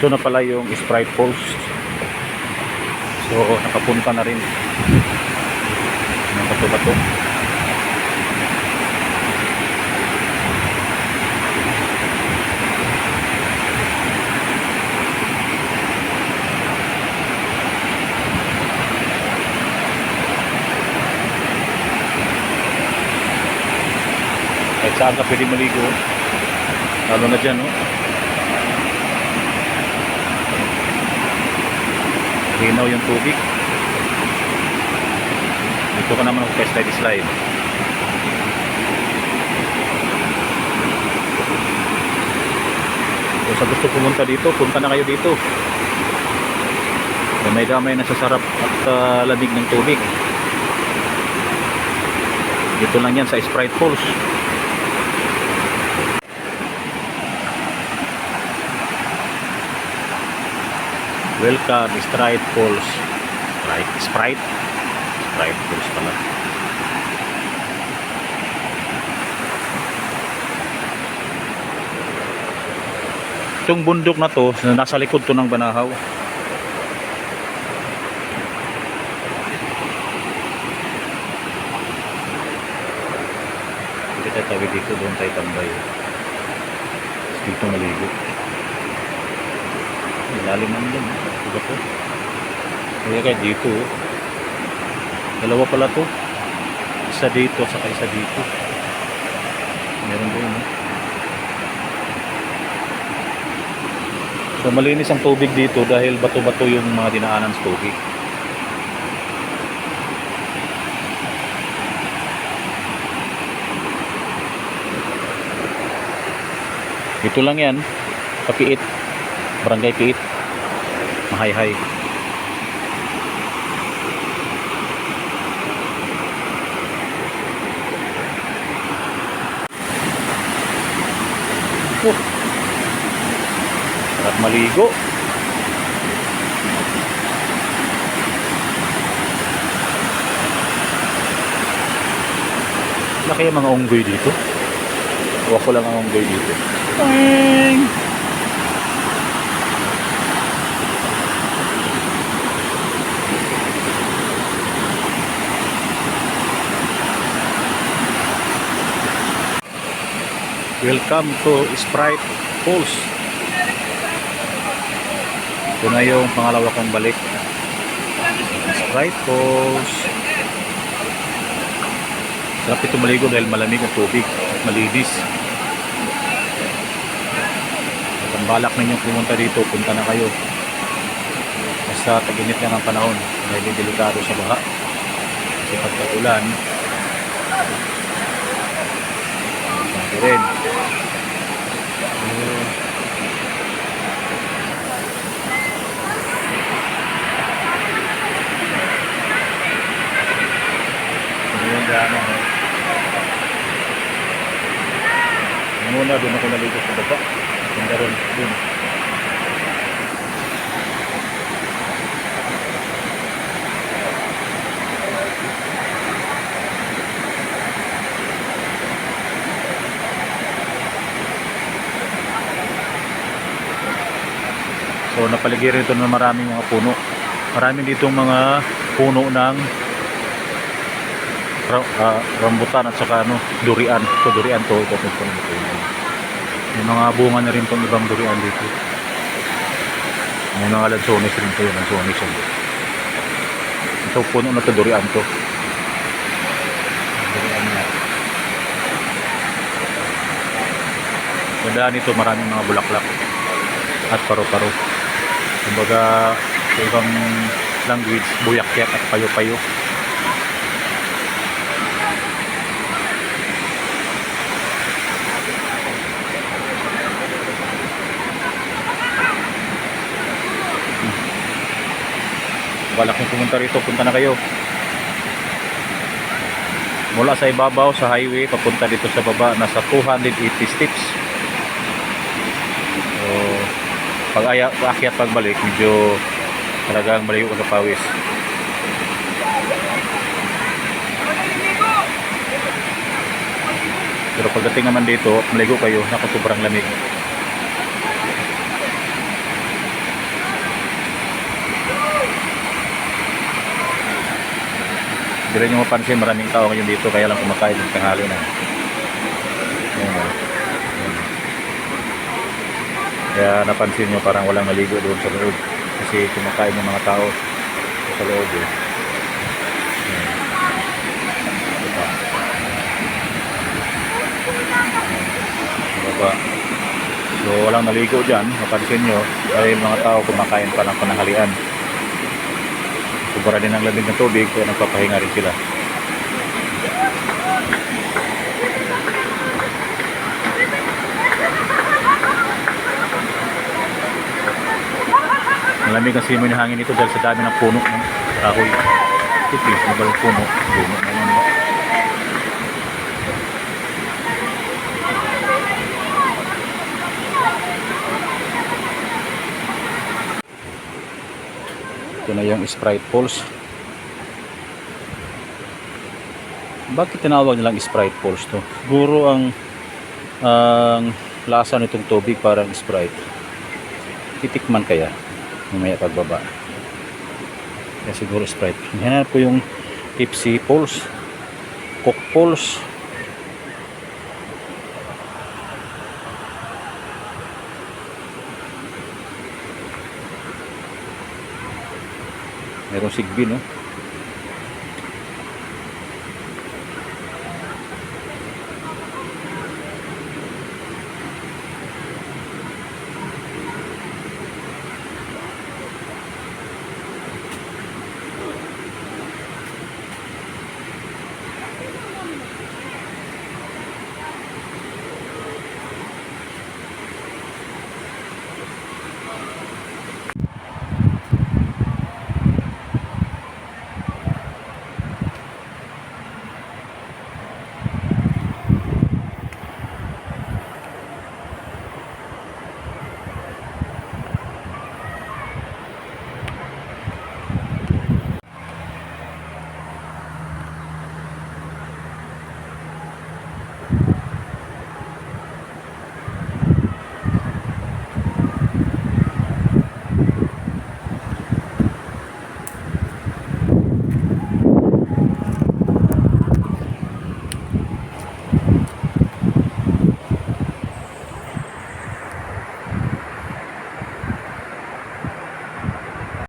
Ito na pala yung Sprite Falls. So nakapunta na rin ng bato-bato. Kahit saan ka pwede maligo, lalo na dyan, no? Linaw yung tubig. Dito ka naman mag-slide. Kung sa gusto pumunta dito, punta na kayo dito. Gamay-gamay na sa sarap at lamig ng tubig. Dito lang yan sa Sprite Falls. Welcome, Sprite Falls. Sprite Falls pala. Itong bundok na to, nasa likod to ng Banahaw. Hindi tayo tawid dito, doon tayo tambay. Dito maligo. Ilalim naman dun. Diba po? Kaya kahit dito. Dalawa pala to. Isa dito, saka isa dito. Meron doon. So malinis ang tubig dito dahil bato-bato yung mga dinaanan sa tubig. Dito lang yan. Papiit. Barangay Piit, Mahayhay. Sarap maligo. Wala kaya mga unggoy dito? O ako lang ang unggoy dito. Welcome to Sprite Falls. Ito na yung pangalawa kong balik. Sprite Falls. Sarap ito maligo dahil malamig ang tubig at malinis. At ang balak ninyong pumunta dito, punta na kayo. Basta tag-init lang ang panahon dahil delikado sa baha. Kasi pagka-ulan, rin. Muna doon ako naligo sa baba. Ganda rin doon. So napaligiran ito ng maraming mga puno. Maraming ditong mga puno ng rambutan at saka durian. So durian to, ito. May mga bunga na rin itong ibang durian dito. May mga lansones rin ito, lansones ito. Ito puno na ito, durian to. Durian na. Gandaan ito, maraming mga bulaklak at paro-paro. Kumbaga sa ibang language, buyakyak at payo-payo. Balak nyo pumunta rito, punta na kayo. Mula sa ibabaw sa highway papunta dito sa baba, nasa 280 steps. So pag-akyat pagbalik, medyo talagang malayo ang kapawis. Pero pagdating naman dito, maligo kayo, naku sobrang lamig. Hindi nyo mapansin, maraming tao ngayon dito, kaya lang kumakain ng tanghali na. Ayan, oh. Ayan. Kaya napansin nyo parang walang naligo doon sa loob. Kasi kumakain yung mga tao sa loob. Eh. Ayan. Diba? Diba? So walang naligo dyan, mapansin nyo, dahil mga tao kumakain pa ng pananghalian. Sobra din ang lamig ng tubig, kaya nagpapahinga rin sila. Malamig ang simoy ng hangin ito dahil sa dami ng puno ng kahoy. Ito, mabalang puno. Puno na yan. Ito na yung Sprite Falls. Bakit tinawag nilang Sprite Falls to? Siguro ang lasa nitong tubig parang Sprite. Titikman kaya mamaya pagbaba. Kaya siguro Sprite. Hanap ko yung Tipsy Falls, Coke Falls. Merong Sigbi, no?